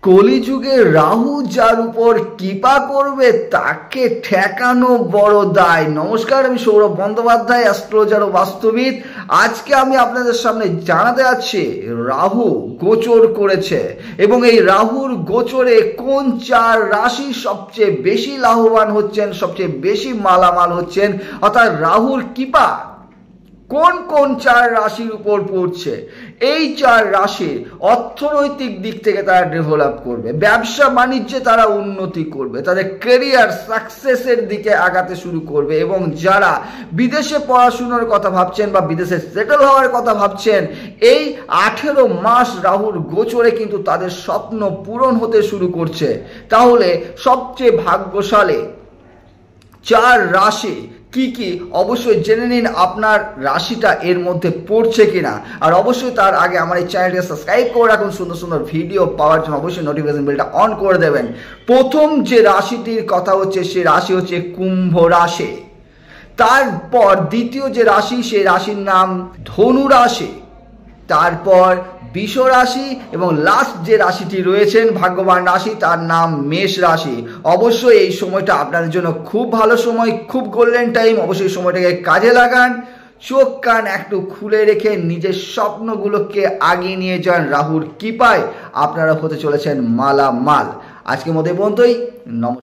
কলিযুগে রাহু যার উপর কৃপা করবে তাকে ঠেকানো বড় দায়। নমস্কার, আমি সৌরভ বন্দ্যোপাধ্যায়, অ্যাস্ট্রোলজার ও বাস্তুবিদ। আজকে আমি আপনাদের সামনে জানাতে যাচ্ছি রাহু গোচর করেছে এবং এই রাহুর গোচরে কোন চার রাশি সবচেয়ে বেশি লাভবান হচ্ছেন, সবচেয়ে বেশি মালামাল হচ্ছেন, অর্থাৎ রাহুর কৃপা কোন কোন চার রাশির উপর পড়ছে। এই চার রাশির অর্থনৈতিক দিক থেকে তারা ডেভেলপ করবে, ব্যবসা বাণিজ্যে তারা উন্নতি করবে, তাদের ক্যারিয়ার সাকসেসের দিকে আগাতে শুরু করবে। এবং যারা বিদেশে পড়াশোনার কথা ভাবছেন বা বিদেশে সেটেল হওয়ার কথা ভাবছেন, এই 18 মাস রাহুর গোচরে কিন্তু তাদের স্বপ্ন পূরণ হতে শুরু করছে। তাহলে সবচেয়ে ভাগ্যশালী চার রাশি কি কি অবশ্যই জেনে নিন, আপনার রাশিটা এর মধ্যে পড়ছে কিনা। আর অবশ্যই তার আগে আমার এই চ্যানেলটিকে সাবস্ক্রাইব করে রাখুন, সুন্দর সুন্দর ভিডিও পাওয়ার জন্য অবশ্যই নোটিফিকেশন বেলটা অন করে দেবেন। প্রথম যে রাশিটির কথা হচ্ছে সে রাশি হচ্ছে কুম্ভ রাশি। তারপর দ্বিতীয় যে রাশি সেই রাশির নাম ধনু রাশি, তারপর বৃষ রাশি এবং লাস্ট যে রাশিটি রয়েছেন ভাগ্যবান রাশি তার নাম মেষ রাশি। অবশ্যই এই সময়টা আপনাদের জন্য খুব ভালো সময়, খুব গোল্ডেন টাইম। অবশ্যই সময়টাকে কাজে লাগান, চোখ কান একটু খুলে রেখে নিজের স্বপ্নগুলোকে আগিয়ে নিয়ে যান। রাহুর কৃপায় আপনারা হতে চলেছেন মালামাল। আজকের মতো এই পর্যন্তই। নমস্কার।